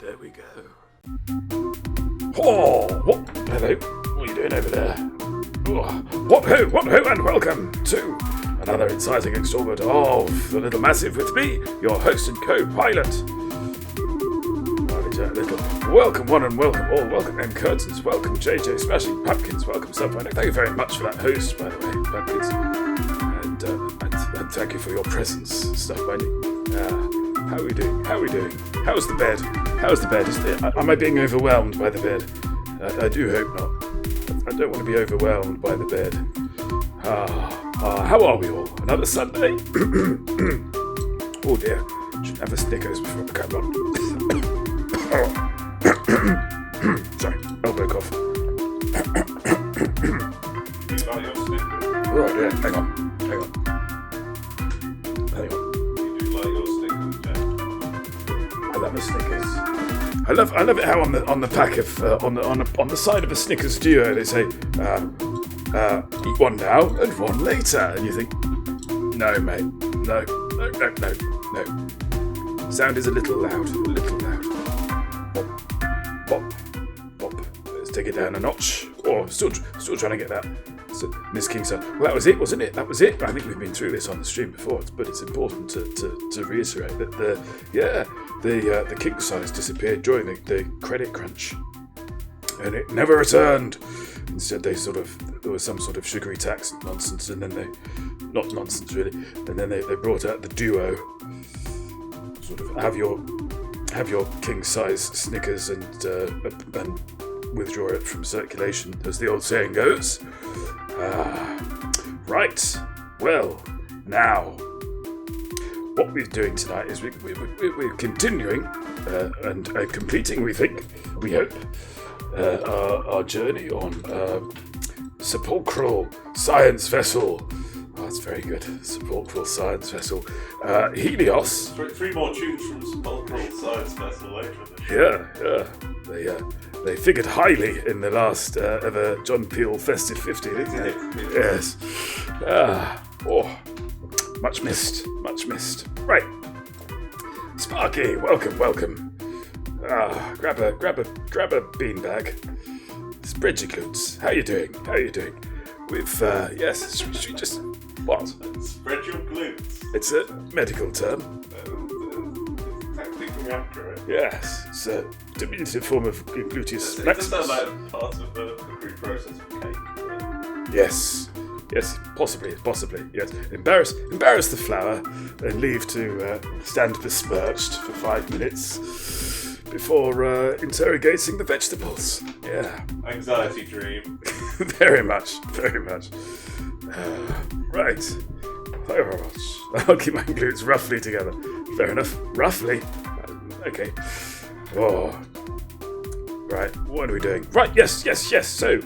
There we go. Oh, what? Hello. What are you doing over there? Oh, what ho, and welcome to another exciting installment of The Little Massive with me, your host and co-pilot, Lyttle. Welcome one and welcome all, welcome M. Curtains, welcome JJ Smashing Pumpkins, welcome Subfiner. Thank you very much for that host, by the way, Pumpkins. And thank you for your presence, stuff buddy. How are we doing? How's the bed? Am I being overwhelmed by the bed? I do hope not. I don't want to be overwhelmed by the bed. How are we all? Another Sunday? Oh dear. Should have a Snickers before I come on. Sorry, elbow cough. You like your Snickers? Right, yeah, hang on. You do like your Snickers, Jack? I love a Snickers. I love it how on the pack of on the side of a Snickers duo they say eat one now and one later, and you think, no mate, no. Sound is a little loud. Bop. Let's take it down a notch. Oh, still trying to get that. So, Miss Kingston. Well, that was it, wasn't it? That was it. I think we've been through this on the stream before, but it's important to reiterate that the king size disappeared during the credit crunch, and it never returned. Instead, there was some sort of sugary tax nonsense, and then not nonsense really, and then they brought out the duo. Sort of have your king size Snickers and withdraw it from circulation, as the old saying goes. Right. Well, now, what we're doing tonight is we're continuing and completing, we hope, our journey on Sepulchral Science Vessel. Oh, that's very good. Sepulchral Science Vessel. Helios. Three more tunes from Sepulchral Science Vessel later in the show. Yeah. They figured highly in the last ever John Peel Festive 50, didn't they? Yes. Much missed. Right. Sparky, welcome. Grab a beanbag. Spread your glutes. How you doing? With yes, should we just what? Spread your glutes. It's a medical term. Technically accurate. Yes, it's a diminutive form of gluteus It maximus. does sound like part of the cookery process of cake. Yes, possibly. Yes, embarrass the flour and leave to stand besmirched for 5 minutes before interrogating the vegetables. Yeah. Anxiety dream. Very much. Right. Very much. I'll keep my glutes roughly together. Fair enough. Roughly. Okay. Oh. Right. What are we doing? Right. Yes. So,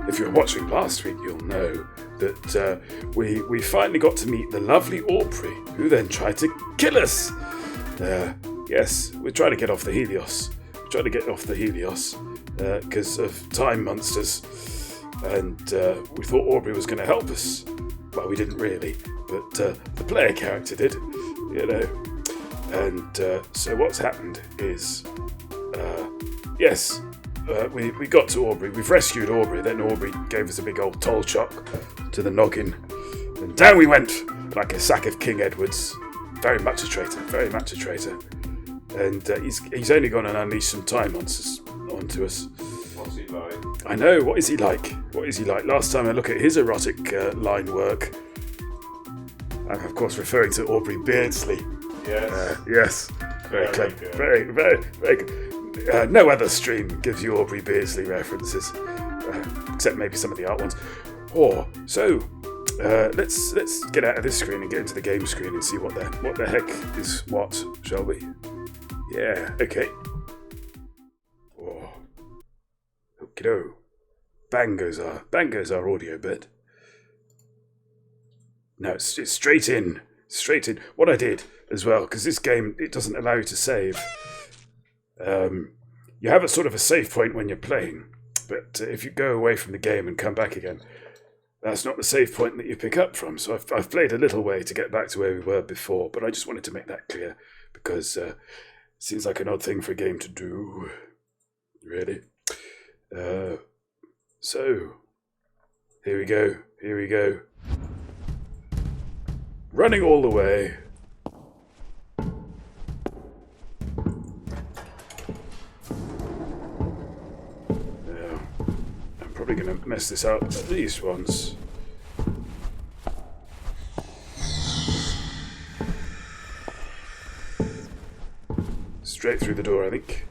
if you were watching last week, you'll know that we finally got to meet the lovely Aubrey, who then tried to kill us. Yes, we're trying to get off the Helios. Because of time monsters. And we thought Aubrey was going to help us. Well, we didn't really, but the player character did, you know. And so what's happened is, we got to Aubrey. We've rescued Aubrey. Then Aubrey gave us a big old toll shock to the noggin. And down we went like a sack of King Edwards. Very much a traitor. And he's only gone and unleashed some time onto us. What's he like? I know. What is he like? Last time I look at his erotic line work, I'm of course referring to Aubrey Beardsley. Yes. Yes. Very clever. Good. Very good. No other stream gives you Aubrey Beardsley references, except maybe some of the art ones. Let's get out of this screen and get into the game screen and see what the heck is what, shall we? Yeah. Okay. Oh. Okie-do. Bang goes our audio bit. No, it's straight in. What I did as well, because this game, it doesn't allow you to save. You have a sort of a save point when you're playing, but if you go away from the game and come back again, that's not the save point that you pick up from. So I've played a little way to get back to where we were before, but I just wanted to make that clear, because it seems like an odd thing for a game to do. Really? So, here we go. Running all the way. Now, I'm probably going to mess this up at least once. Straight through the door, I think.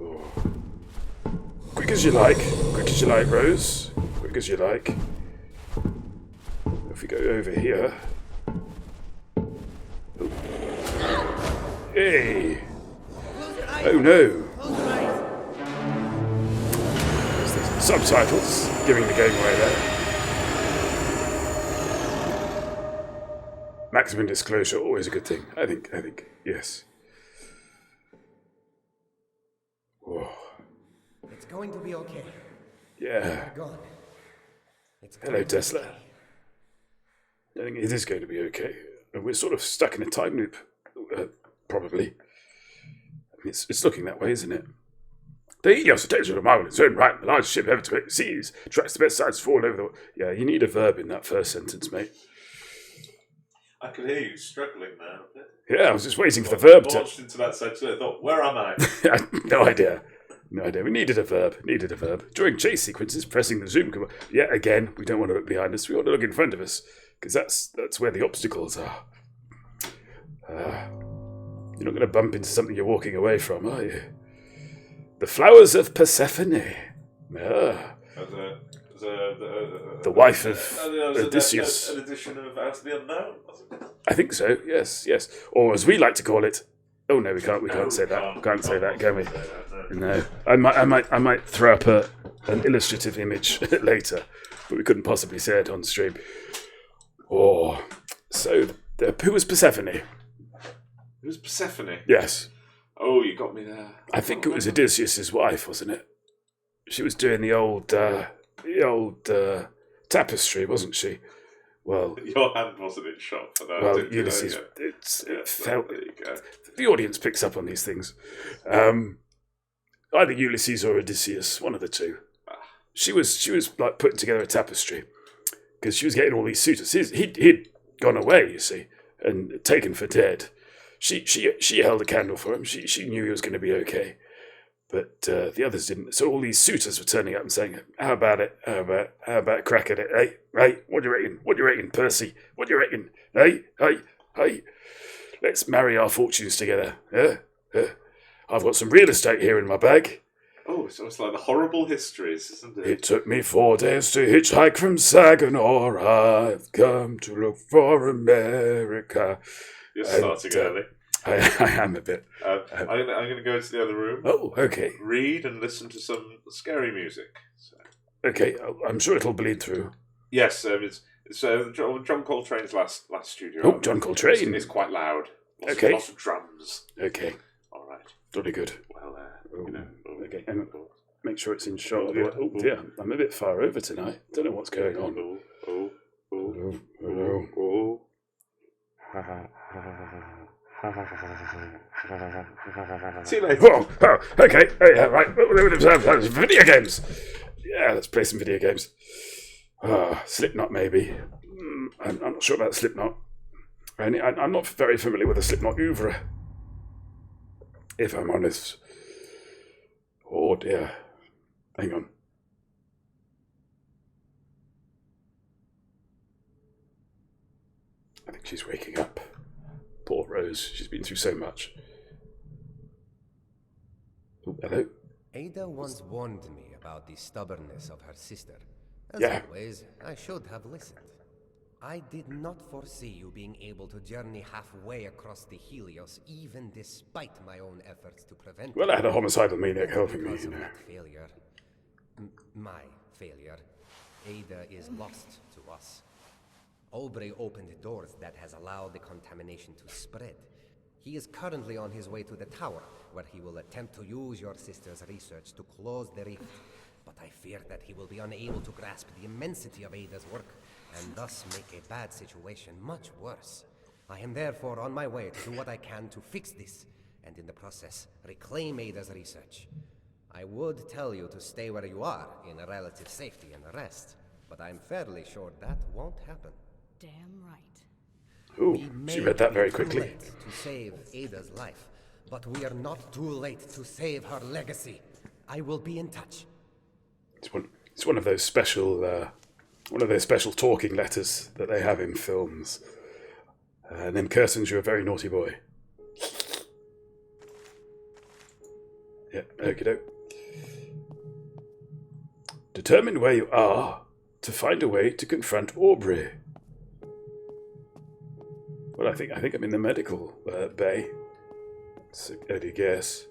Oh. Quick as you like, Rose. Quick as you like. If we go over here. Oh. Hey! Oh no! There's the subtitles giving the game away there. Maximum disclosure, always a good thing. I think, yes. Whoa. It's going to be okay. Yeah. Gone. It's Hello, Tesla. I think it is going to be okay. And we're sort of stuck in a time loop, probably. I mean, it's looking that way, isn't it? The Helios attention of marvel in its own right, the largest ship ever to make the seas, tracks the best sides fall over the... Yeah, you need a verb in that first sentence, mate. I can hear you struggling now. Yeah, I was just waiting for the verb to... Launched into that sentence, I thought, where am I? No idea. We needed a verb. During chase sequences, pressing the zoom command. Yeah, again, we don't want to look behind us. We want to look in front of us. Because that's where the obstacles are. You're not going to bump into something you're walking away from, are you? The flowers of Persephone. Ah. The wife of Odysseus. An edition of Out of the Unknown, wasn't it? I think so, yes. Or as we like to call it... Oh no, we can't say that. Can't say that, can we? No. I might throw up an illustrative image later, but we couldn't possibly say it on stream. Oh, so who was Persephone? It was Persephone. Yes. Oh, you got me there. I think it was Odysseus' wife, wasn't it? She was doing the old tapestry, wasn't she? Well, your hand wasn't in shot for that. Well, Ulysses, it felt. The audience picks up on these things. Either Ulysses or Odysseus, one of the two. She was like putting together a tapestry because she was getting all these suitors. He'd gone away, you see, and taken for dead. She held a candle for him. She knew he was going to be okay, but the others didn't. So all these suitors were turning up and saying, "How about it? How about crack at it? Hey, what do you reckon? What do you reckon, Percy? What do you reckon? Hey, let's marry our fortunes together. I've got some real estate here in my bag." Oh, so it's like the horrible histories, isn't it? It took me 4 days to hitchhike from Saginaw. I've come to look for America. You're starting early. I am a bit. I'm going to go into the other room. Oh, okay. Read and listen to some scary music. So. Okay, I'm sure it'll bleed through. Yes, it's John Coltrane's last studio. Oh, John Coltrane. It's quite loud. Lots of drums. Okay. All right. Jolly good. Well, okay. And make sure it's in shot. Oh dear, I'm a bit far over tonight. Don't know what's going on. Hello. See you later. Oh, okay. Yeah, right. Video games. Yeah, let's play some video games. Slipknot, maybe. I'm not sure about Slipknot. I'm not very familiar with the Slipknot oeuvre, if I'm honest. Oh dear. Hang on. I think she's waking up. Poor Rose. She's been through so much. Oh, hello. Ada once warned me about the stubbornness of her sister. As always, I should have listened. I did not foresee you being able to journey halfway across the Helios, even despite my own efforts to prevent it. Well, I had a homicidal maniac helping me, Because you of know. that failure, my failure, Ada is lost to us. Aubrey opened doors that has allowed the contamination to spread. He is currently on his way to the tower, where he will attempt to use your sister's research to close the rift. But I fear that he will be unable to grasp the immensity of Ada's work, and thus make a bad situation much worse. I am therefore on my way to do what I can to fix this, and in the process, reclaim Ada's research. I would tell you to stay where you are, in relative safety and rest, but I'm fairly sure that won't happen. Damn right. Ooh, she read that very Too quickly. late to save Ada's life, but we are not too late to save her legacy. I will be in touch. It's one of those special talking letters that they have in films. And then Curtains, you're a very naughty boy. Yeah, okie doke. Determine where you are to find a way to confront Aubrey. Well, I think I'm in the medical bay. It's an early guess.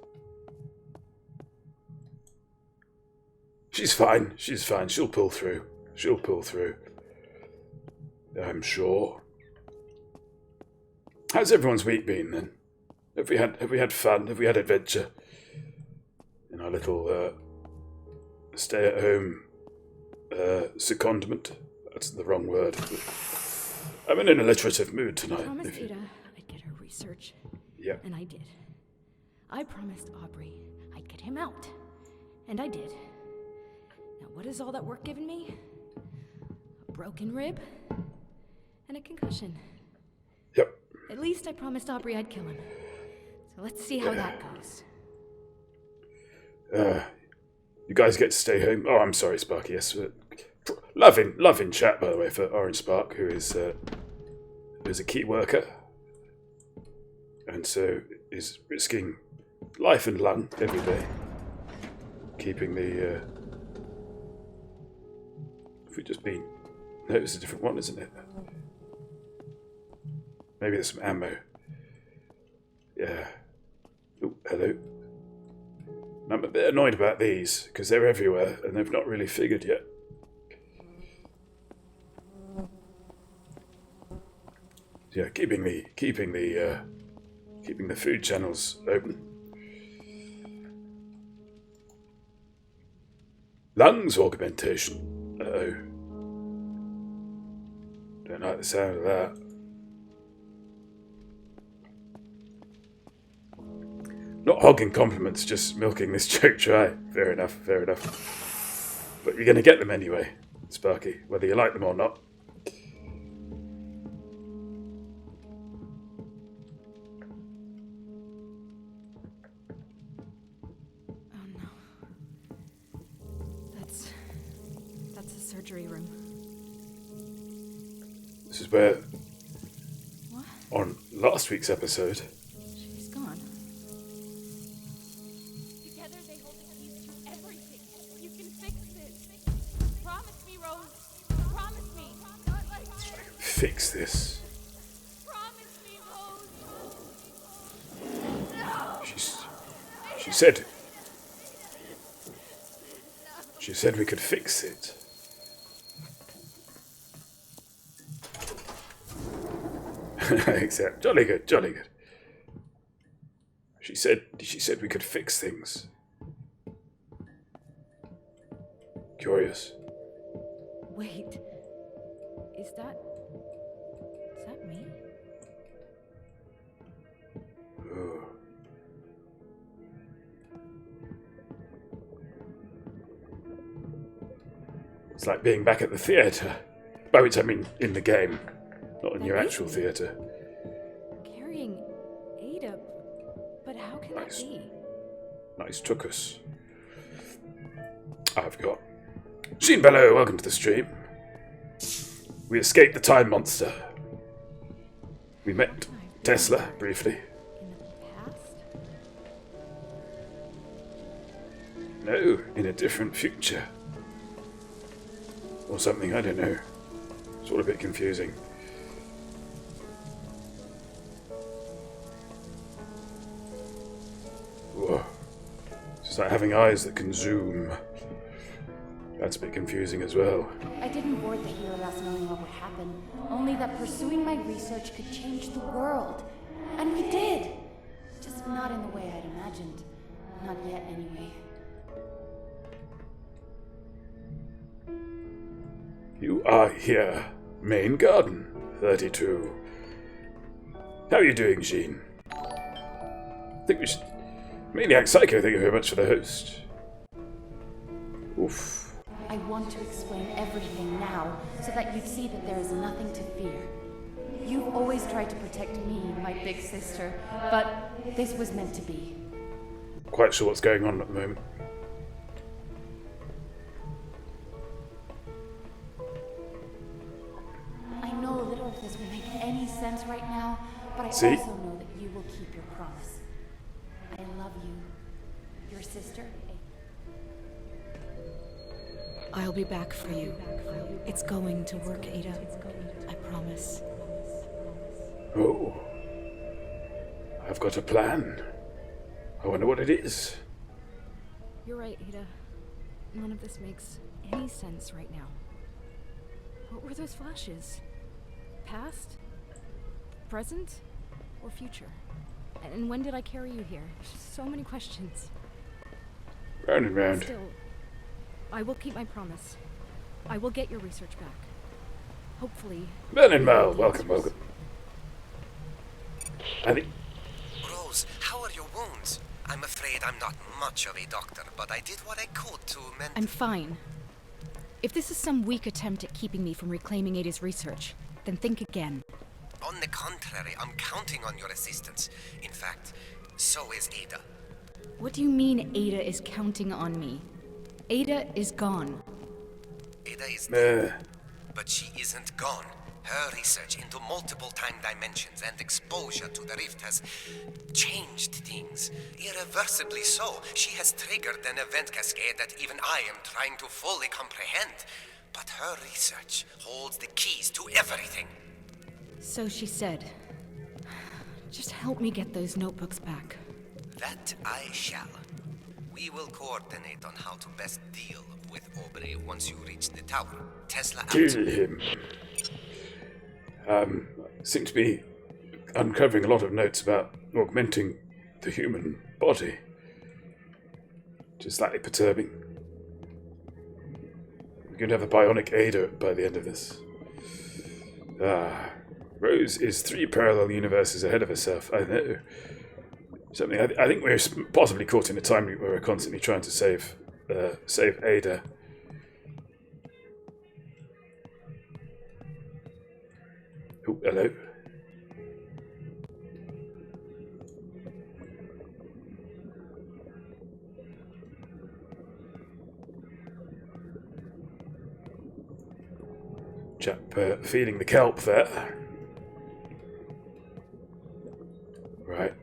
She's fine. She'll pull through. I'm sure. How's everyone's week been then? Have we had fun? Have we had adventure? In our little stay-at-home secondment. That's the wrong word. I'm in an alliterative mood tonight. I promised Ada I'd get her research. Yeah. And I did. I promised Aubrey I'd get him out. And I did. Now what has all that work given me? A broken rib? And a concussion. Yep. At least I promised Aubrey I'd kill him. So let's see how that goes. You guys get to stay home. Oh, I'm sorry, Sparky. Yes, loving chat, by the way, for Orange Spark, who is a key worker, and so is risking life and lung every day, keeping the. Have we just been? No, it's a different one, isn't it? Maybe there's some ammo. Yeah. Oh, hello. I'm a bit annoyed about these, because they're everywhere, and they've not really figured yet. Yeah, keeping the food channels open. Lungs augmentation. Uh-oh. Don't like the sound of that. Not hogging compliments, just milking this joke dry. Fair enough. But you're going to get them anyway, Sparky, whether you like them or not. Oh no. That's a surgery room. This is where, What? on last week's episode, She's gone. Together they hold the keys to everything. You can fix this. Promise me, Rose. Promise me. Not like this. fix this. Promise me, Rose. She said we could fix it. Except, jolly good. She said we could fix things. Curious. Wait. Is that me? Ooh. It's like being back at the theatre. By which I mean in the game, not in your actual theatre. Carrying Ada, but how can Nice. that be? Nice took us. I've got. Sheen Bellow, welcome to the stream. We escaped the time monster. We met Tesla briefly. In the past? No, in a different future. Or something, I don't know. It's all a bit confusing. Whoa. It's like having eyes that can zoom. That's a bit confusing as well. I didn't board the hero last knowing what would happen, only that pursuing my research could change the world. And we did! Just not in the way I'd imagined. Not yet, anyway. You are here. Main garden, 32. How are you doing, Jean? I think we should... Maniac Psycho, thank you very much for the host. Oof. I want to explain everything now, so that you'd see that there is nothing to fear. You've always tried to protect me, my big sister, but this was meant to be. Quite sure what's going on at the moment. I know little of this will make any sense right now, but I See? also know that you will keep your promise. I love you. Your sister, I'll be back for you. It's going to work, Ada. I promise. Oh. I've got a plan. I wonder what it is. You're right, Ada. None of this makes any sense right now. What were those flashes? Past? Present? Or future? And when did I carry you here? So many questions. Round and round. Still, I will keep my promise. I will get your research back. Hopefully. Merlin Mel, welcome, welcome. I think... Rose, how are your wounds? I'm afraid I'm not much of a doctor, but I did what I could to mend... I'm fine. If this is some weak attempt at keeping me from reclaiming Ada's research, then think again. On the contrary, I'm counting on your assistance. In fact, so is Ada. What do you mean Ada is counting on me? Ada is gone. Ada is dead, but she isn't gone. Her research into multiple time dimensions and exposure to the rift has changed things. Irreversibly so. She has triggered an event cascade that even I am trying to fully comprehend. But her research holds the keys to everything. So she said. Just help me get those notebooks back. That I shall. We will coordinate on how to best deal with Aubrey once you reach the tower. Tesla out. Kill him. Seem to be uncovering a lot of notes about augmenting the human body. Just slightly perturbing. We're going to have a bionic Ada by the end of this. Rose is 3 parallel universes ahead of herself. I know. Something. I think we're possibly caught in a time loop where we're constantly trying to save Ada. Oh, hello. Chap feeding the kelp there. Right.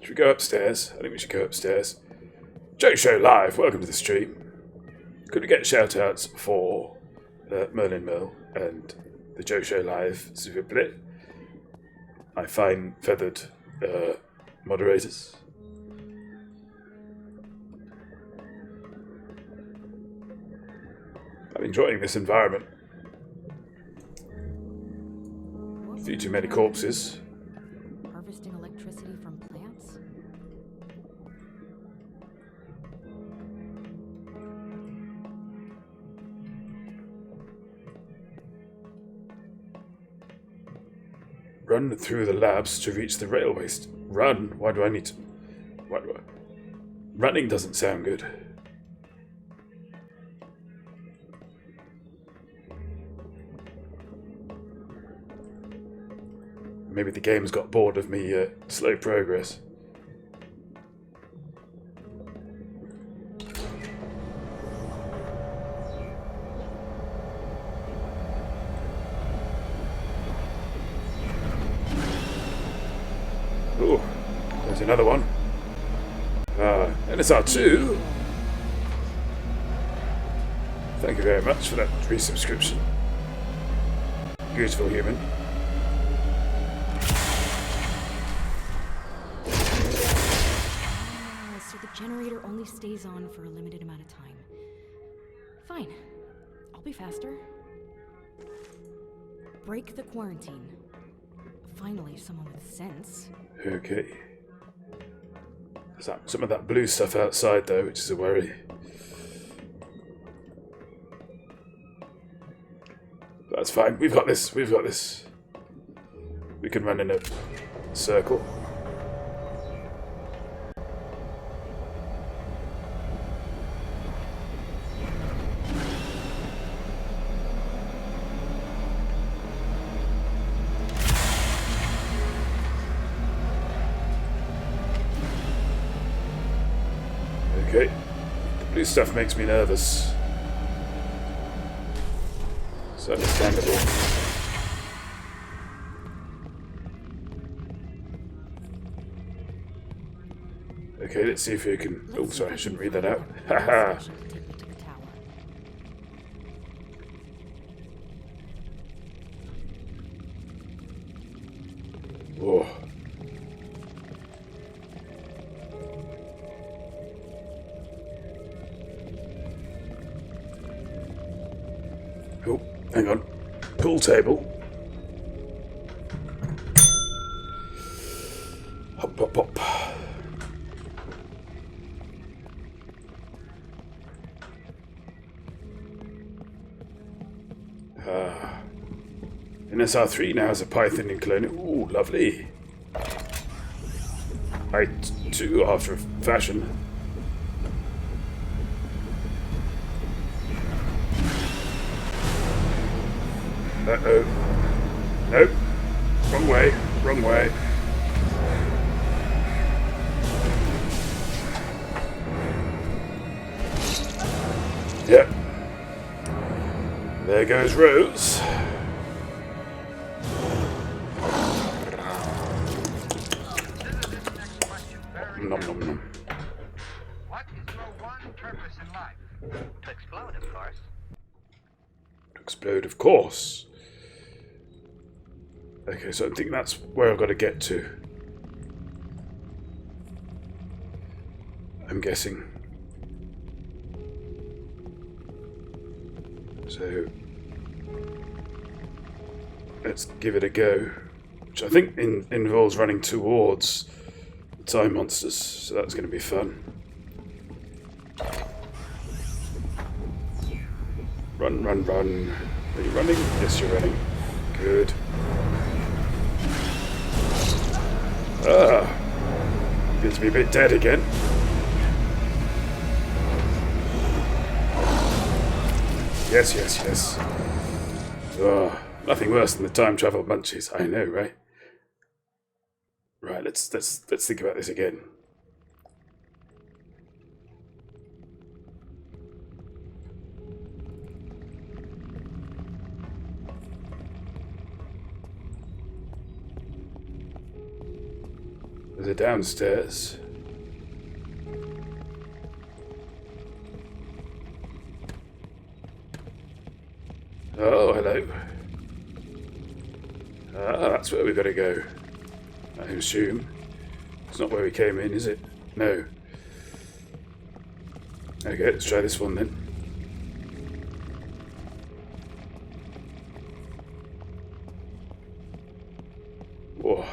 Should we go upstairs? I think we should go upstairs. Joe Show Live, welcome to the stream. Could we get shout-outs for Merlin Mill and the Joe Show Live, s'il vous plaît? My fine feathered moderators. I'm enjoying this environment. Few too many corpses. Harvesting electricity from plants? Run through the labs to reach the railway. Run? Why do I need to... Why do I... Running doesn't sound good. Maybe the game's got bored of me slow progress. Oh, there's another one. NSR2. Thank you very much for that resubscription. Beautiful human. So the generator only stays on for a limited amount of time. Fine. I'll be faster. Break the quarantine. Finally, someone with sense. Okay. There's some of that blue stuff outside, though, which is a worry. That's fine. We've got this. We've got this. We can run in a circle. Okay. The blue stuff makes me nervous. It's understandable. Okay, let's see if you can... Oh, sorry, I shouldn't read that out. Haha. Take me to the tower. Oh. Oh, hang on. Pool table. Hop, hop, hop. An SR3 now has a Python in clone. Ooh, lovely. I too, after a fashion. Uh-oh. Nope. Wrong way. Wrong way. Yep. There goes Rose. Nom nom nom. What is your one purpose in life? To explode, of course. To explode, of course. Okay, so I think that's where I've got to get to. I'm guessing. So let's give it a go. Which I think involves running towards the time monsters, so that's going to be fun. Run, run, run. Are you running? Yes, you're running. Good. Appears to be a bit dead again. Yes, yes, yes. Nothing worse than the time travel munchies. I know, right? Right, let's think about this again. There's a downstairs. Oh, hello. Ah, that's where we've got to go. I assume. It's not where we came in, is it? No. Okay, let's try this one then. Whoa.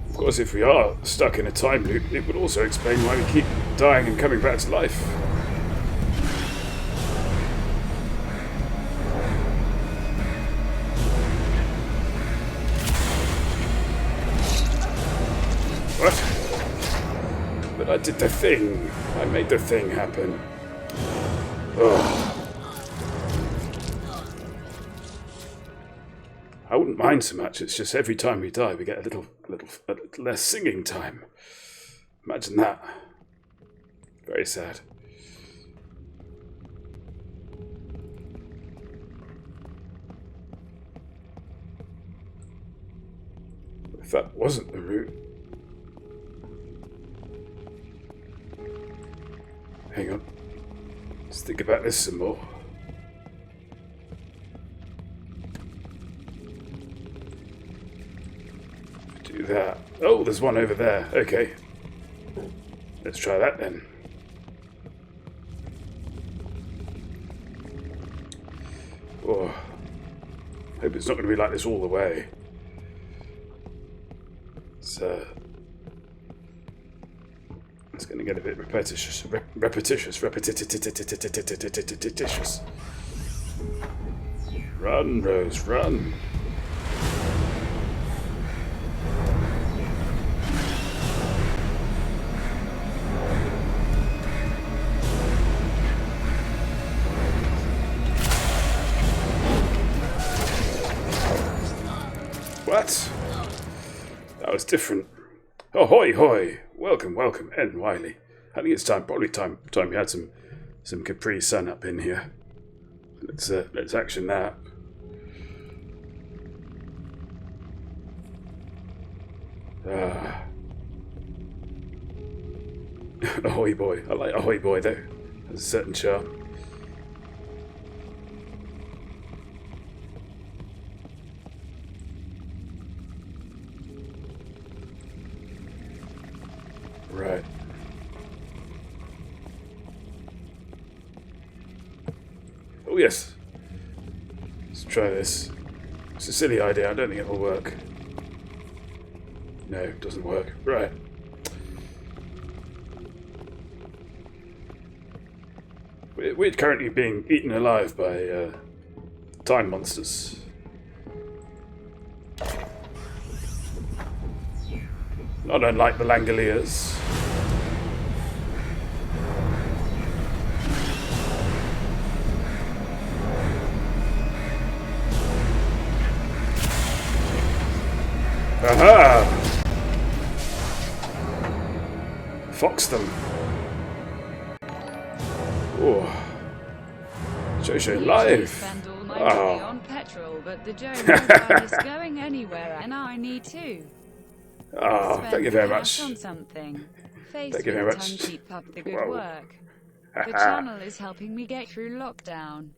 Of course, if we are stuck in a time loop, it would also explain why we keep dying and coming back to life. What? But I did the thing. I made the thing happen. Oh. I wouldn't mind so much. It's just every time we die, we get a little less singing time. Imagine that. Very sad. If that wasn't the route. Hang on. Let's think about this some more. Do that. Oh, there's one over there. Okay. Let's try that then. Oh. Hope it's not going to be like this all the way. It's going to get a bit repetitious. Repetitious. Run, Rose, run. What? That was different. Ahoy, hoy! Welcome, welcome, Ed and Wiley. I think it's probably time we had some Capri Sun up in here. Let's action that. Ahoy boy. I like Ahoy boy though. Has a certain charm. Right. Oh yes. Let's try this. It's a silly idea. I don't think it'll work. No, it doesn't work. Right. We're currently being eaten alive by time monsters. Not unlike the Langoliers. Aha! Fox them. Oh. Jojo live. Spend all my money on petrol, but the Joe mobile is going anywhere, and I need to. Thank you very much. On something. Thank you very much. Keep up the good work. The channel is helping me get through lockdown.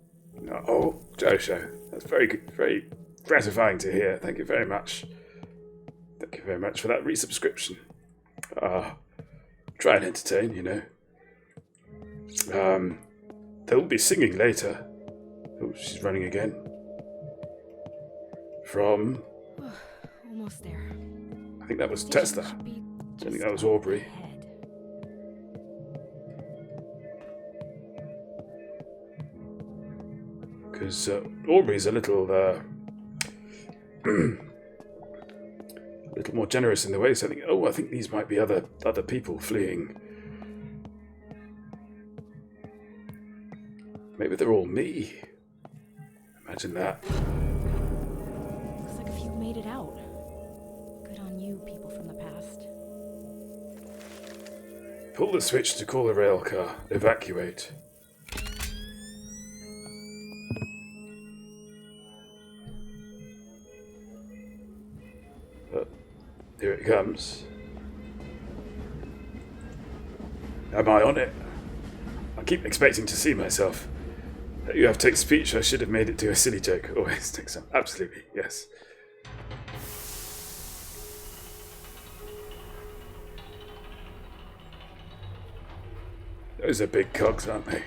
Oh, Jojo, that's very good, very gratifying to hear. Thank you very much. Thank you very much for that resubscription. Try and entertain, you know. They'll be singing later. Oh, she's running again. From... Almost there. I think that was Tesla. I don't think that was Aubrey. Because Aubrey's a little... a little more generous in the ways. I think these might be other people fleeing. Maybe they're all me. Imagine that. Looks like a few made it out. Good on you, people from the past. Pull the switch to call the rail car. Evacuate. Here it comes. Am I on it? I keep expecting to see myself. You have text speech. I should have made it do a silly joke. Always take some. Absolutely, yes. Those are big cogs, aren't they?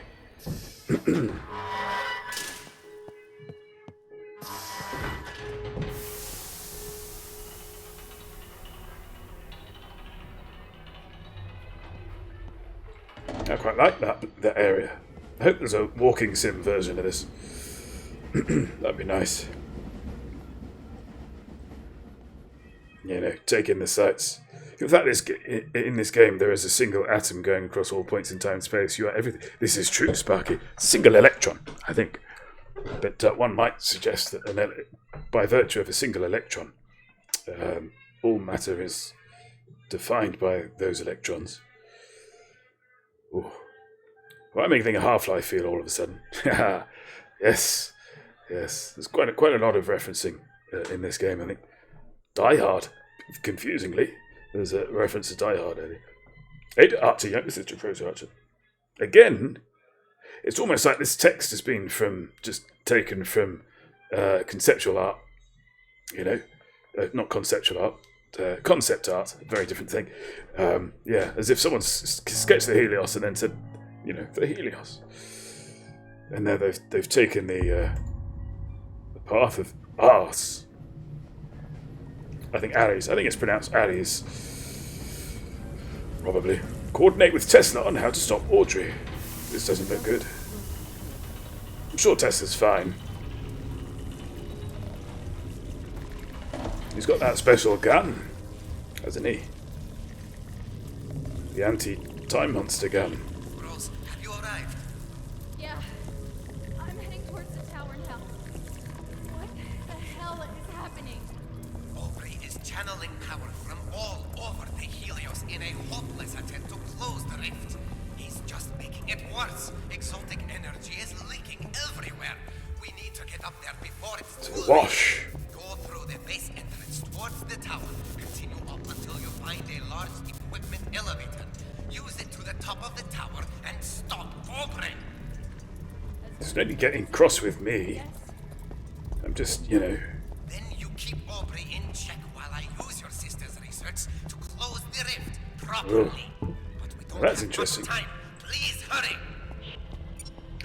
I quite like that area. I hope there's a walking sim version of this. That'd be nice. You know, take in the sights. In fact, in this game, there is a single atom going across all points in time and space. You are everything. This is true, Sparky. Single electron, I think. But one might suggest that by virtue of a single electron, all matter is defined by those electrons. Ooh. Well, I'm making a Half-Life feel all of a sudden. Yes. There's quite a lot of referencing in this game, I think. Die Hard, confusingly. There's a reference to Die Hard earlier. Ada Archer, younger sister of Rosa Archer. Again, it's almost like this text has been taken from conceptual art. You know, not conceptual art. Concept art, very different thing. As if someone sketched the Helios and then said, you know, the Helios. And now they've taken the path of Ars. I think Ares. I think it's pronounced Ares. Probably. Coordinate with Tesla on how to stop Audrey. This doesn't look good. I'm sure Tesla's fine. He's got that special gun, hasn't he? The anti-time monster gun. Rose, have you arrived? Yeah. I'm heading towards the tower now. What the hell is happening? Aubrey is channeling power from the Helios in a hopeless attempt to close the rift. He's just making it worse. Exotic energy is leaking everywhere. We need to get up there before it's too Wash. late. Go through the base entrance towards the tower. Continue up until you find a large equipment elevator. Use it to the top of the tower and stop Aubrey. There's no need getting cross with me. I'm just, you know. Then you keep Aubrey in check while I use your sister's research to close the rift properly. But we don't That's have interesting. much time. Please hurry.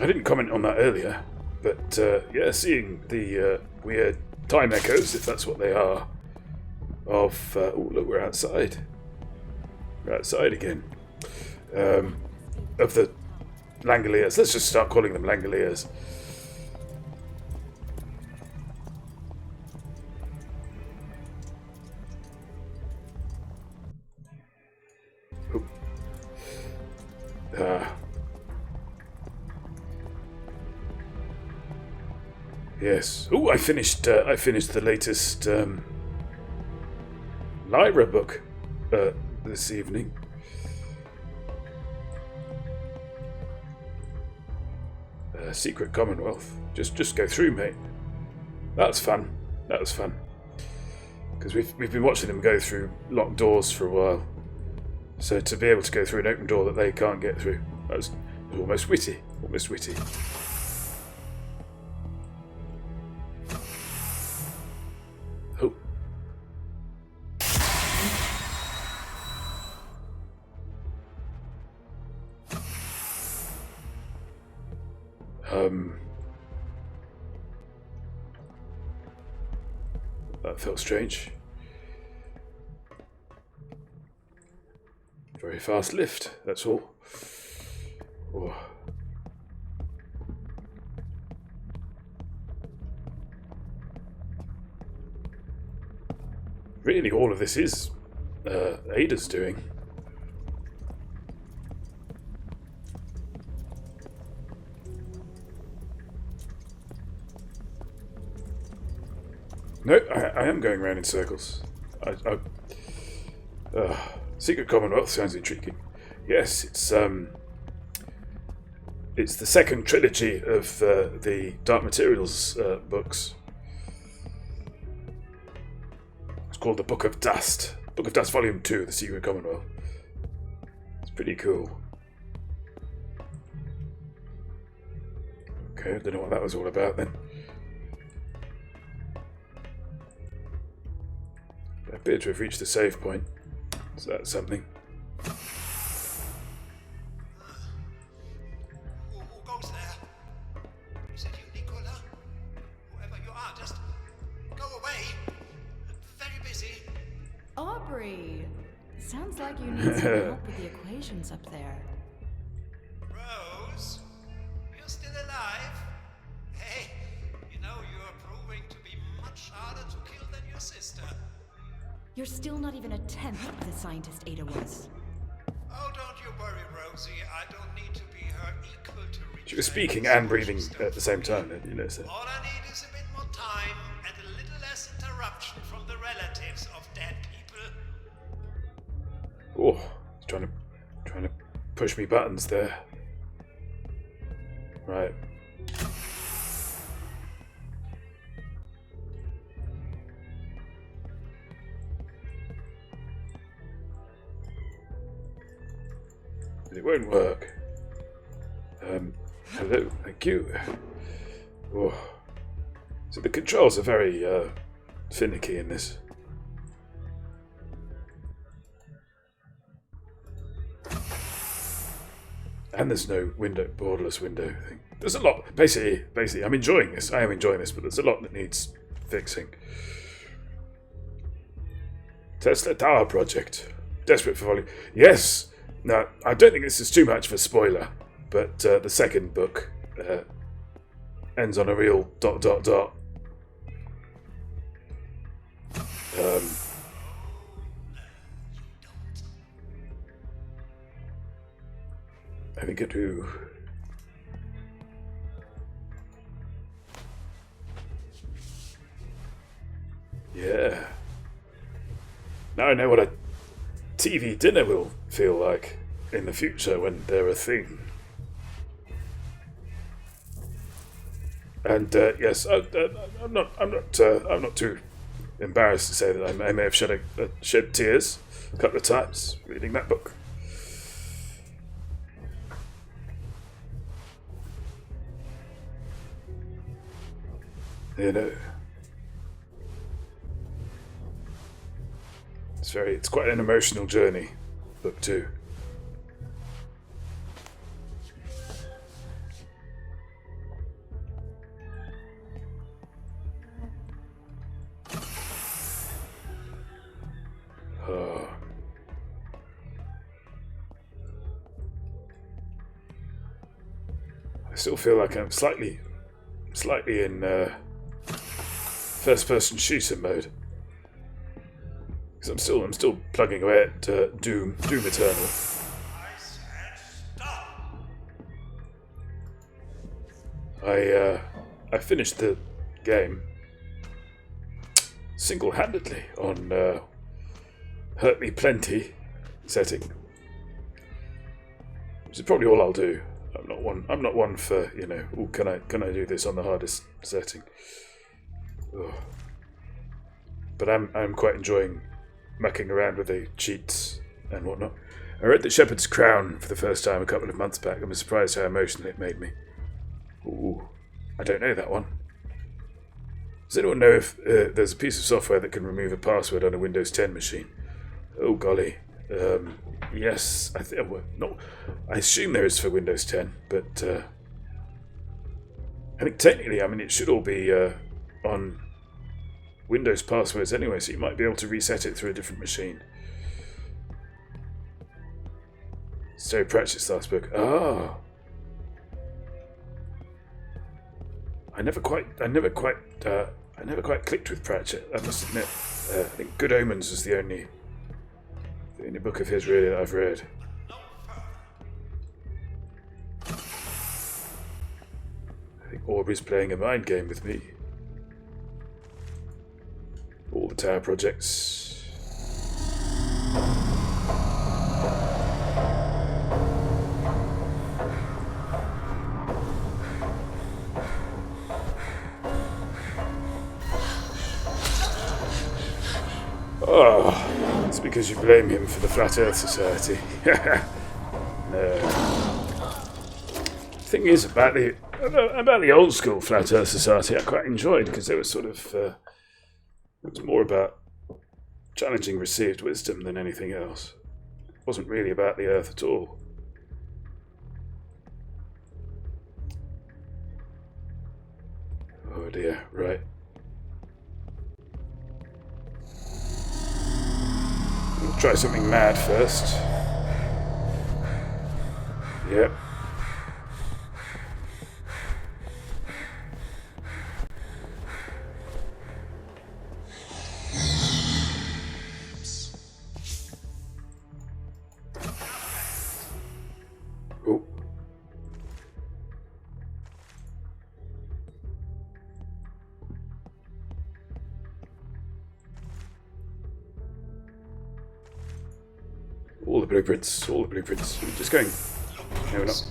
I didn't comment on that earlier, but yeah, seeing the weird time echoes, if that's what they are, of oh look, we're outside. We're outside again. Of the Langoliers. Let's just start calling them Langoliers. Yes. Oh, I finished the latest Lyra book this evening. Secret Commonwealth. Just go through, mate. That's fun. That was fun. Because we've been watching them go through locked doors for a while. So to be able to go through an open door that they can't get through, that was almost witty. Almost witty. Oh. That felt strange. Very fast lift, that's all. Oh. Really, all of this is Ada's doing. No, I am going around in circles. Secret Commonwealth sounds intriguing. Yes, it's the second trilogy of the Dark Materials books. It's called the Book of Dust. Book of Dust Volume 2, The Secret Commonwealth. It's pretty cool. Okay, I don't know what that was all about then. I appear to have reached the save point. So that's something. Who goes there? Is it you, Nicola? Whoever you are, just go away. I'm very busy. Aubrey! Sounds like you need some help with the equations up there. Rose, you're still alive? Hey, you know you're proving to be much harder to kill than your sister. You're still not even a tenth of the scientist Ada was. Oh, don't you worry, Rosie. I don't need to be her equal to reach. She was speaking and breathing at the same time, you know. So. All I need is a bit more time and a little less interruption from the relatives of dead people. Oh, he's trying to push me buttons there. Right. It won't work. Hello, thank you. Oh. So the controls are very finicky in this. And there's no borderless window thing. There's a lot. Basically, I'm enjoying this. I am enjoying this, but there's a lot that needs fixing. Tesla Tower Project. Desperate for volume. Yes! Now, I don't think this is too much of a spoiler, but the second book ends on a real ... I think I do. Yeah. Now I know what a TV dinner will feel like in the future when they're a thing. And yes, I'm not too embarrassed to say that I may have shed tears a couple of times reading that book. You know, it's quite an emotional journey, book 2. I still feel like I'm slightly in first-person shooter mode, because I'm still plugging away at Doom Eternal. I finished the game single-handedly on Hurt Me Plenty setting, which is probably all I'll do. I'm not one for, you know, oh, can I do this on the hardest setting? Ugh. But I'm quite enjoying mucking around with the cheats and whatnot. I read The Shepherd's Crown for the first time a couple of months back and was surprised how emotional it made me. Ooh, I don't know that one. Does anyone know if there's a piece of software that can remove a password on a Windows 10 machine? Oh golly. Yes, I assume there is for Windows 10, but I think technically, it should all be on Windows passwords anyway, so you might be able to reset it through a different machine. So Pratchett's last book. Ah, I never quite clicked with Pratchett, I must admit. I think Good Omens was the only book of his really that I've read. I think Aubrey's playing a mind game with me. All the Tower projects. Oh, it's because you blame him for the Flat Earth Society. Thing is, about the old school Flat Earth Society, I quite enjoyed, because they were sort of it was more about challenging received wisdom than anything else. It wasn't really about the Earth at all. Oh dear, right. We'll try something mad first. Yep. Oh. All the blueprints. We're just going. No, we're not.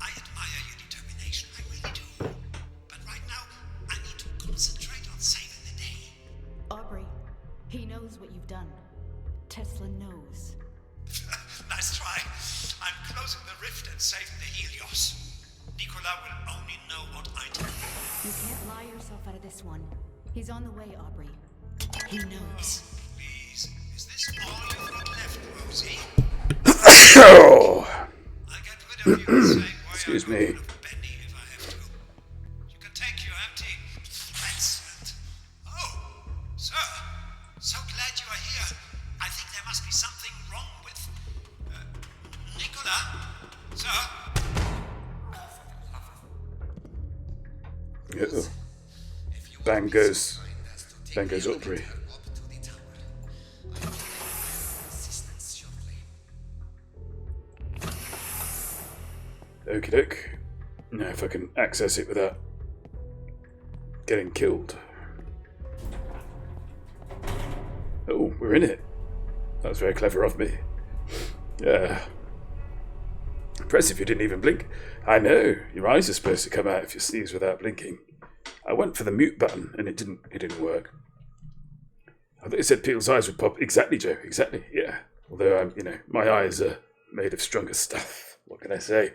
I admire your determination, I really do. But right now, I need to concentrate on saving the day. Aubrey, he knows what you've done. Tesla knows. Nice try. I'm closing the rift and saving the Helios. Nicola will only know what I do. You can't lie yourself out of this one. He's on the way, Aubrey. He knows. Please, is this all you've got left, Rosie? Oh. I'll get rid of you the same way. Excuse I me. got rid of Benny if I have to. You can take your empty threats and... Oh, sir. So glad you are here. I think there must be something wrong with... Nicola? Sir? Yeah. Bang goes Aubrey. Okie doke. Now if I can access it without getting killed. Oh, we're in it. That was very clever of me. Impressive you didn't even blink. I know, your eyes are supposed to come out if you sneeze without blinking. I went for the mute button and it didn't work. I thought you said people's eyes would pop. Exactly, Joe, exactly, yeah. Although, my eyes are made of stronger stuff. What can I say?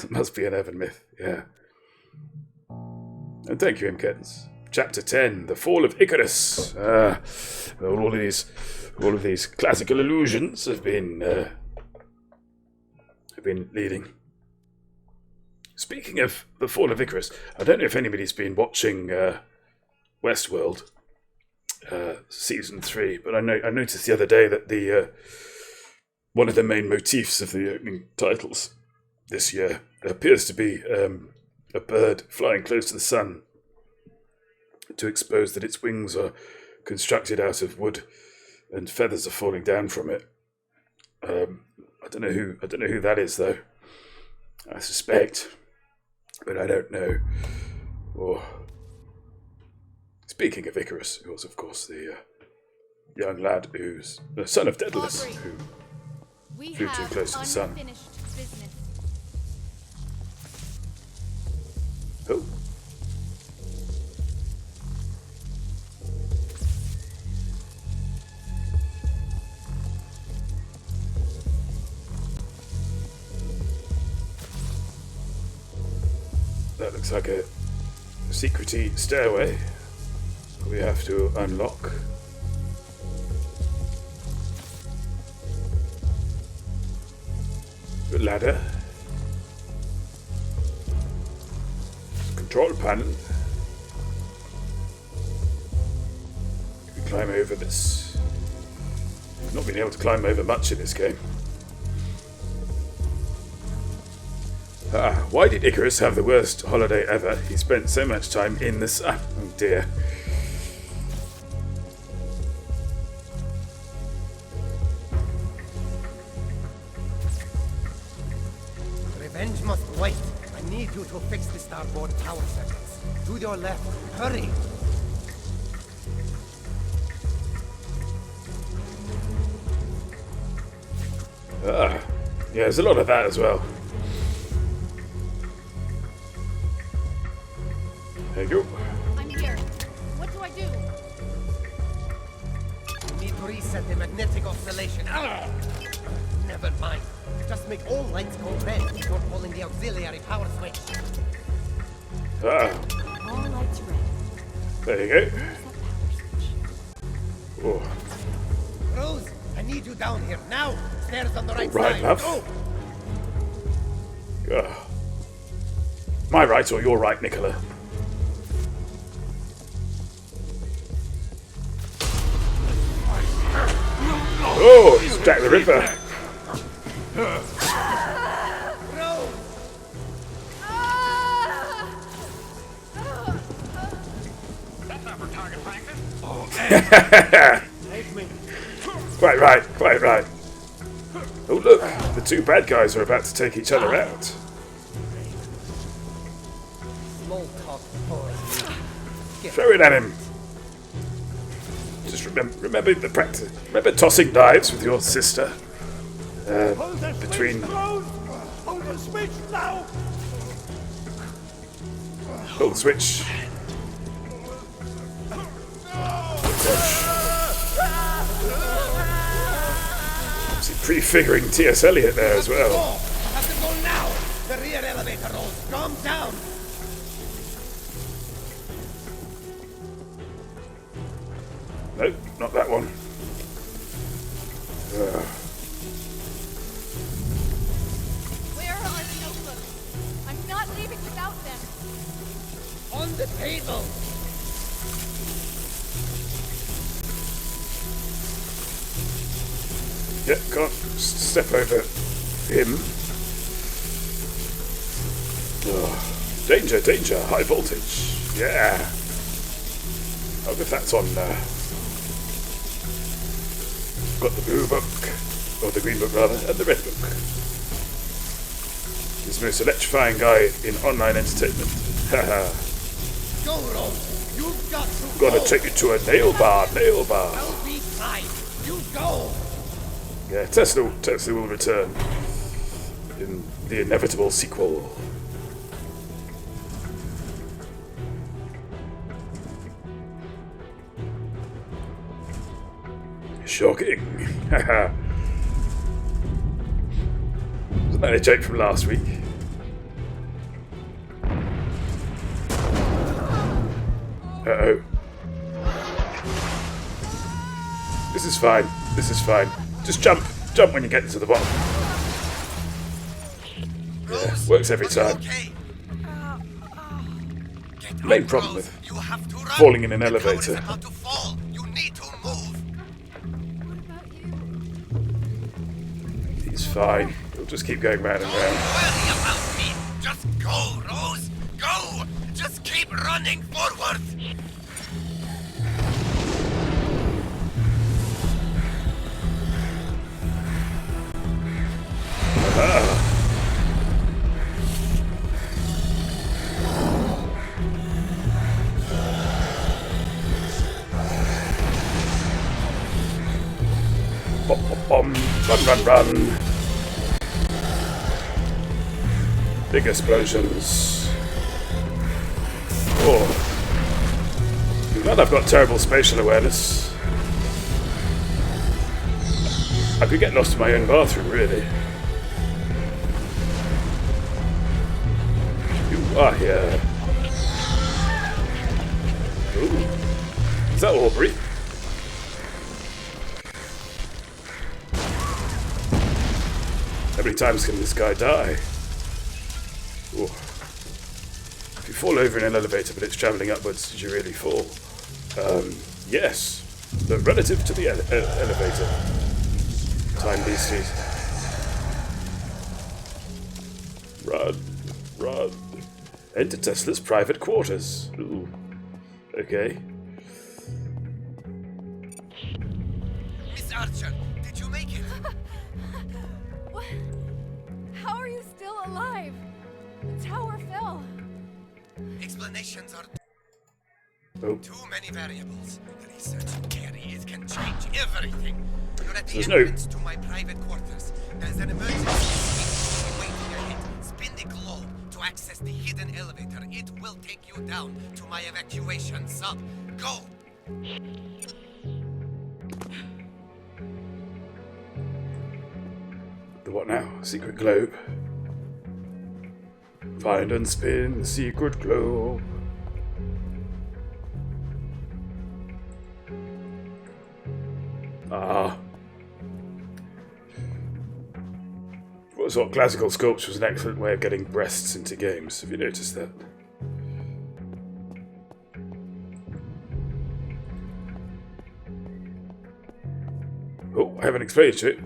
Must be an urban myth, yeah. And thank you, Imkens. Chapter 10, The Fall of Icarus. All of these classical illusions have been leading. Speaking of The Fall of Icarus, I don't know if anybody's been watching Westworld season 3, but I noticed the other day that the one of the main motifs of the opening titles this year appears to be a bird flying close to the sun to expose that its wings are constructed out of wood and feathers are falling down from it. I don't know who that is though. I suspect, but I don't know. Or speaking of Icarus, who was of course the young lad who's the son of Daedalus, who flew too close to the sun. Business. Oh. That looks like a secrety stairway we have to unlock. The ladder. Control panel. Can we climb over this? I've not been able to climb over much in this game. Why did Icarus have the worst holiday ever? He spent so much time in the sun. Oh dear. Revenge must wait. I need you to fix the starboard tower circuits. To your left. Hurry! Yeah, there's a lot of that as well. There you go. I'm here. What do I do? You need to reset the magnetic oscillation. Never mind. Just make all lights go red before pulling the auxiliary power switch. All lights red. There you go. Oh. Rose, I need you down here now. Stairs on the right Right, side. love. Go. My right or your right, Nicola? Oh, he's Jack the Ripper. That's not for target practice. Quite right. Oh look, the two bad guys are about to take each other out. Small talk, boys. Throw it at him. Just remember the practice. Remember tossing knives with your sister. Between. Hold the switch now. Hold the switch. See, prefiguring T.S. Eliot there as well. Have to go now. The rear elevator rolls. Calm down. Nope, not that one. Where are the notebooks? I'm not leaving without them. On the table. Yeah, can't step over him. Danger, high voltage. Yeah. I wonder if that's on. Got the blue book, or the green book rather, and the red book. He's the most electrifying guy in online entertainment. Haha. Go, Rose. You've got to Gotta go. take you to a nail bar. I'll be fine. You go. Yeah, Tesla will return in the inevitable sequel. Shocking. Haha. Wasn't that a joke from last week? Uh-oh. This is fine. This is fine. Just jump. Jump when you get to the bottom. Yeah, works every time. Main problem with falling in an elevator. He's fine. He'll just keep going round and round. Worry about me. Just go, Rose. Go. Just keep running forward. Run, run, run. Big explosions. Oh. Glad I've got terrible spatial awareness. I could get lost in my own bathroom, really. You are here. Ooh. Is that Aubrey? How many times can this guy die? Ooh. If you fall over in an elevator but it's travelling upwards, did you really fall? Yes. But relative to the elevator. Time beasties. Run. Run. Enter Tesla's private quarters. Ooh. Okay. Miss Archer, did you make it? What? How are you still alive? The tower fell. Explanations are Oh. too many variables. Research carry, it can change everything. You're at the There's entrance to my private quarters. There's an emergency escape waiting ahead. Spin the globe to access the hidden elevator. It will take you down to my evacuation sub. Go! The what now? Secret globe. Find and spin the secret globe. Ah. What sort of classical sculpture was an excellent way of getting breasts into games. Have you noticed that? Oh, I haven't explained it.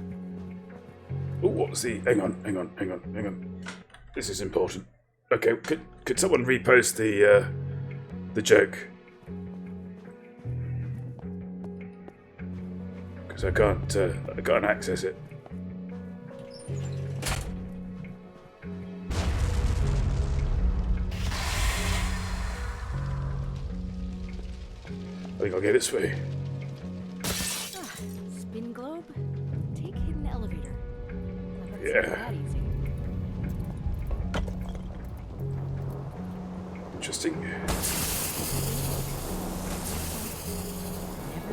Oh, what was the... Hang on. This is important. Okay, could someone repost the joke? Because I can't access it. I think I'll get it this way. Spin globe? Take hidden elevator. Yeah. That easy. Interesting.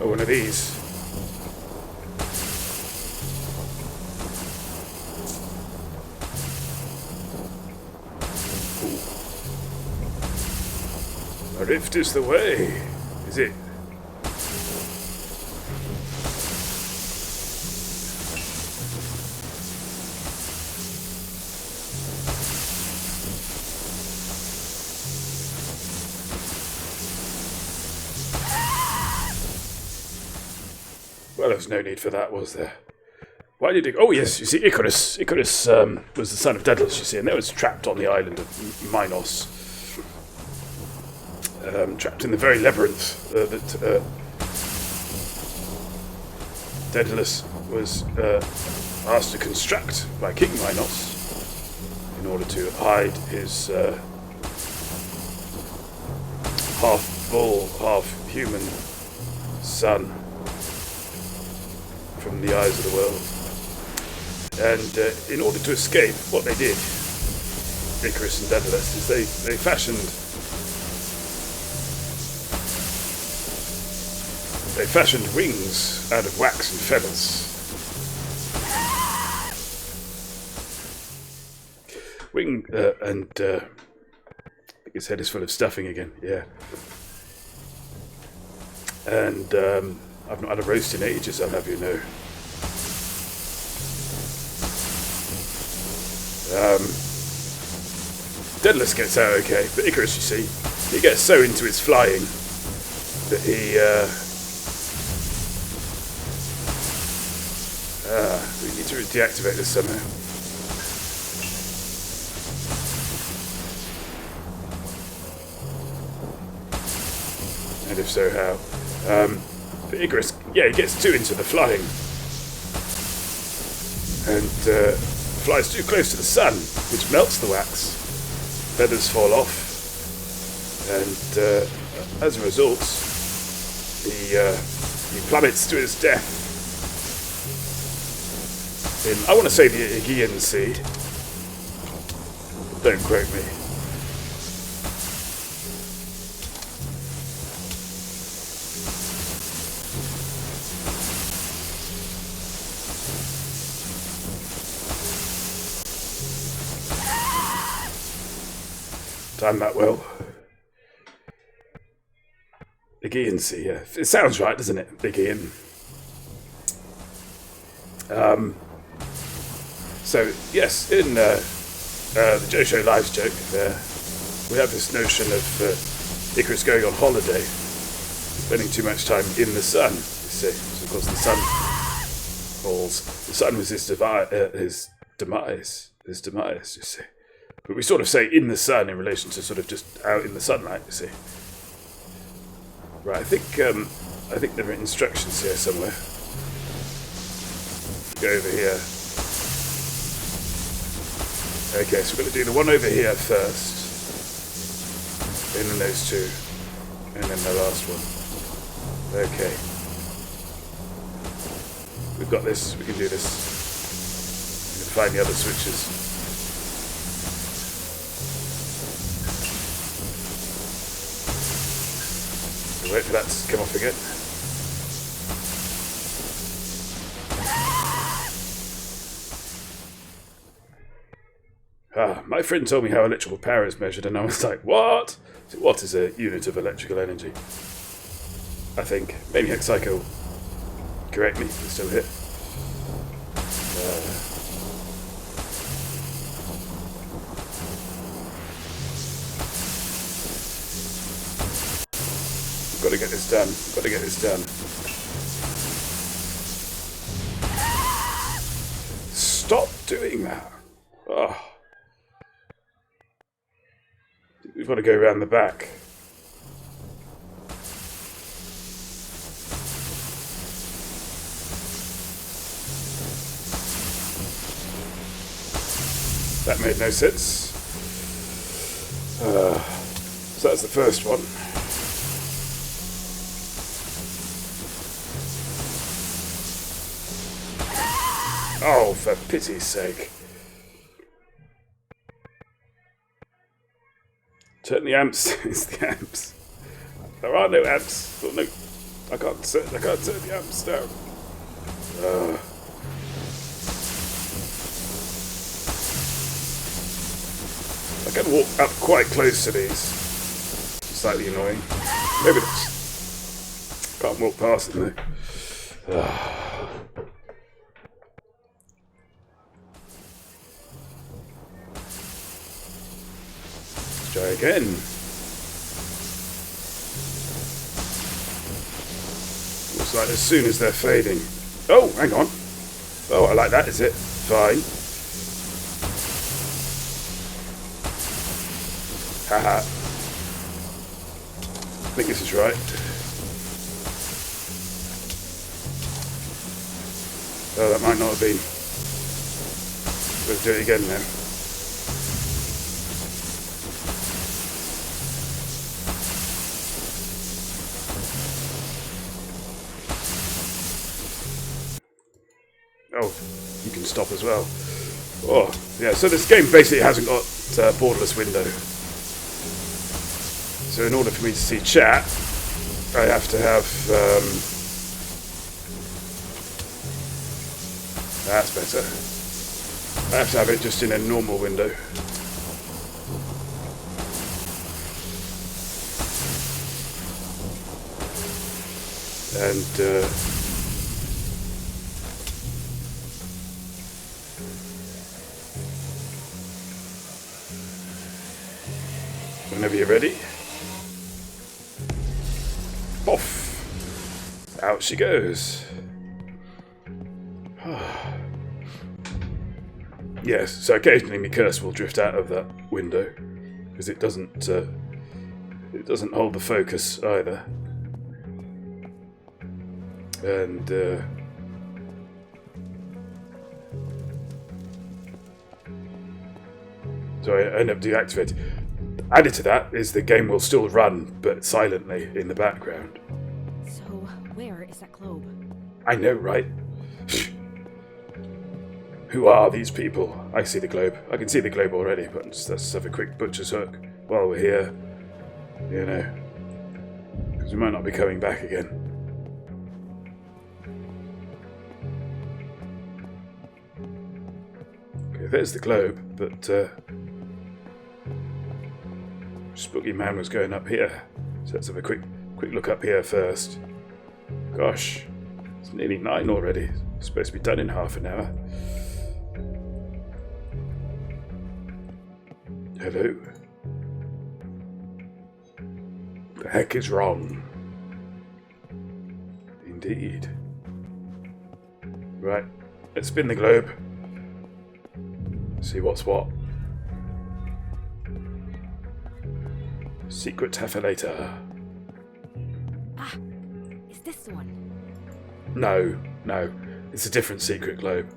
Oh, one of these. Ooh. A rift is the way, is it? Well, there was no need for that, was there? Why did it... Oh, yes, you see, Icarus. Icarus was the son of Daedalus, you see, and they was trapped on the island of Minos. Trapped in the very labyrinth that Daedalus was asked to construct by King Minos in order to hide his half-bull, half-human son from the eyes of the world. And in order to escape, what they did, Icarus and Daedalus, is they fashioned wings out of wax and feathers. I think his head is full of stuffing again, yeah. And I've not had a roast in ages, I'll have you know. Daedalus gets out okay, but Icarus, you see, he gets so into his flying that we need to deactivate this somehow. And if so, how? But Icarus, yeah, he gets too into the flying. And flies too close to the sun, which melts the wax. Feathers fall off. And as a result, he plummets to his death in, I want to say, the Aegean Sea. Don't quote me. Timed that well. Aegean Sea, yeah. It sounds right, doesn't it? Aegean. So, yes, in the Joe Show Lives joke there, we have this notion of Icarus going on holiday, spending too much time in the sun, you see. So, of course, the sun falls. The sun was his demise, you see. But we sort of say in the sun in relation to sort of just out in the sunlight, you see. Right, I think there are instructions here somewhere. Go over here. Okay, so we're going to do the one over here first. And then those two. And then the last one. Okay. We've got this. We can do this. We can find the other switches. So wait for that to come off again. My friend told me how electrical power is measured, and I was like, what? So what is a unit of electrical energy? I think. Maybe Hexpsycho correct me, it's still here. We've got to get this done. We've got to get this done. Stop doing that. Oh. We've got to go around the back. That made no sense. So that's the first one. Oh, for pity's sake. Turn the amps. It's the amps. There are no amps. Oh, no, I can't turn the amps down. I can walk up quite close to these. Slightly annoying. Maybe that's... Can't walk past them though. Try again. Looks like as soon as they're fading. Oh, hang on. Oh, I like that, is it? Fine. Haha. I think this is right. Oh, that might not have been. Let's do it again now. Oh, you can stop as well. Oh, yeah, so this game basically hasn't got borderless window. So in order for me to see chat, I have to have... that's better. I have to have it just in a normal window. And whenever you're ready, off! Out she goes. Yes, so occasionally my cursor will drift out of that window because it doesn't hold the focus either. And so I end up deactivating. Added to that is the game will still run, but silently in the background. So, where is that globe? I know, right? Who are these people? I see the globe. I can see the globe already, but let's have a quick butcher's hook while we're here. You know, because we might not be coming back again. Okay, there's the globe, but Spooky Man was going up here. So let's have a quick look up here first. Gosh, it's nearly 9 already. It's supposed to be done in half an hour. Hello. The heck is wrong? Indeed. Right, let's spin the globe. See what's what. Secret Taffalator. Ah, is this the one? No, it's a different secret globe.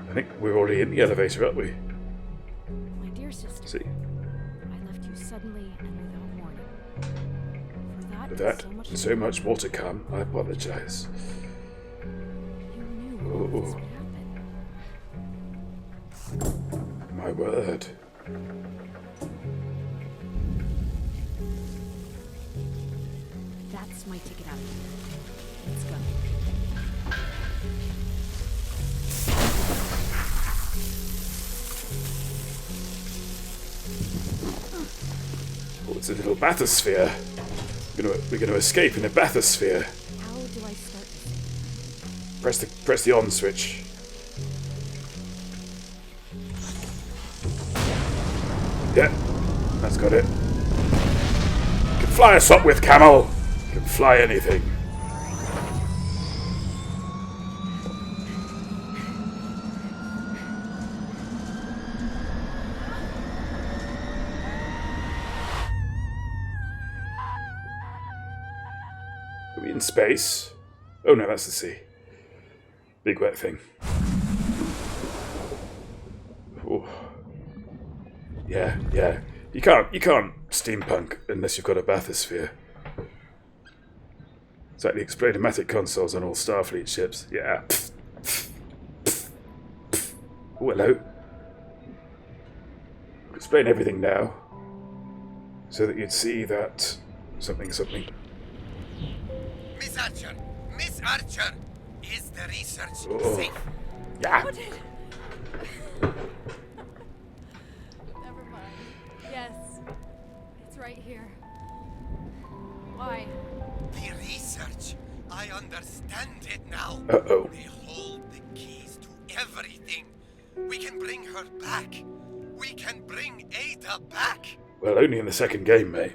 I think we're already in the elevator, aren't we? My dear sister. See? I left you suddenly and without warning. For that, and so much more to come, I apologize. You knew all this would happen. My word. That's my ticket out of here. Let's go. Oh, it's a little bathysphere. We're going to escape in a bathysphere. How do I start this? Press the on switch. Yeah, that's got it. You can fly us up with, Camel. You can fly anything. Are we in space? Oh no, that's the sea. Big wet thing. Ooh. Yeah. You can't steampunk unless you've got a bathysphere. It's like the explodomatic consoles on all Starfleet ships. Yeah. Oh, hello. I'll explain everything now, so that you'd see that something. Miss Archer, is the research safe? Yeah. Never mind. Yes. It's right here. Why? The research. I understand it now. Uh-oh. They hold the keys to everything. We can bring her back. We can bring Ada back. Well, only in the second game, mate.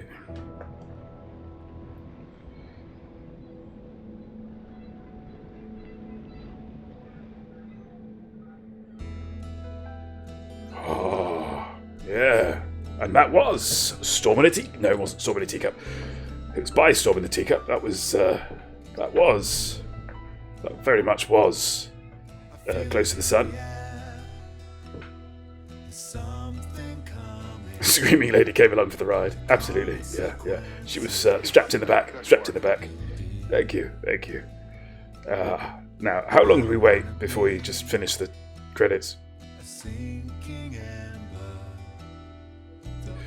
Oh, yeah. And that was Storm in a Teacup. No, it wasn't Storm in a Teacup. It was by Storm in the Teacup. That very much was Close to the Sun. Screaming Lady came along for the ride. Absolutely, yeah. She was strapped in the back. Thank you. Now, how long do we wait before we just finish the credits?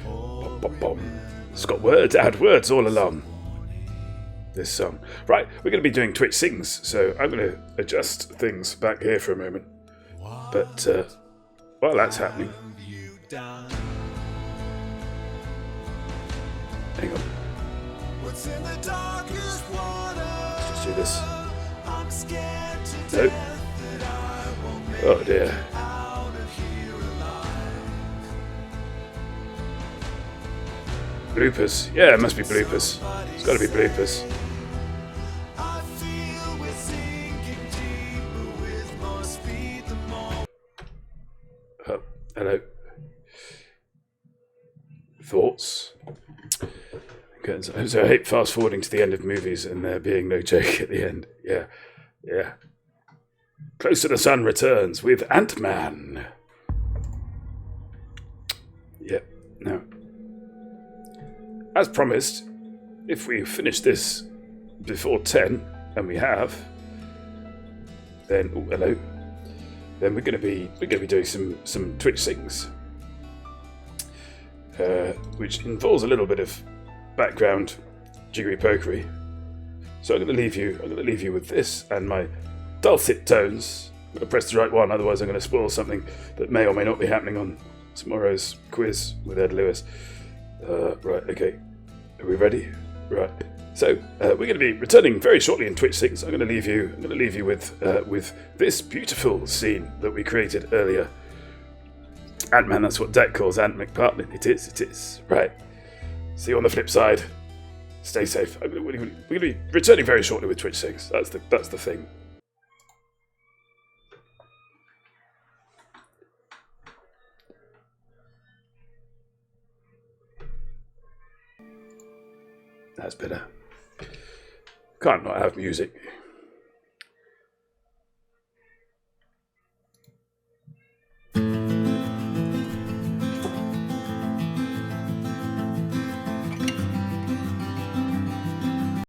Bom, bom, bom. It's got words, add words all along. This song. Right, we're going to be doing Twitch Sings, so I'm going to adjust things back here for a moment. But while that's happening... Hang on. Let's just do this. No. Oh dear. Bloopers. Yeah, it must be bloopers. It's got to be bloopers. Oh, hello. Thoughts? So I hate fast forwarding to the end of movies and there being no joke at the end. Yeah. Close to the Sun returns with Ant-Man. Yep. Now, as promised, if we finish this before 10, and we have, then hello. Then we're going to be doing some Twitch Sings, which involves a little bit of background jiggery pokery. So I'm going to leave you with this and my dulcet tones. I'm going to press the right one, otherwise I'm going to spoil something that may or may not be happening on tomorrow's quiz with Ed Lewis. Right, okay. Are we ready? Right. So we're going to be returning very shortly in Twitch Sings. I'm going to leave you with this beautiful scene that we created earlier. Ant-Man, that's what Dak calls Ant McPartlin. It is. Right. See you on the flip side. Stay safe. We're going to be returning very shortly with Twitch Sings. That's the thing. That's better. Can't not have music.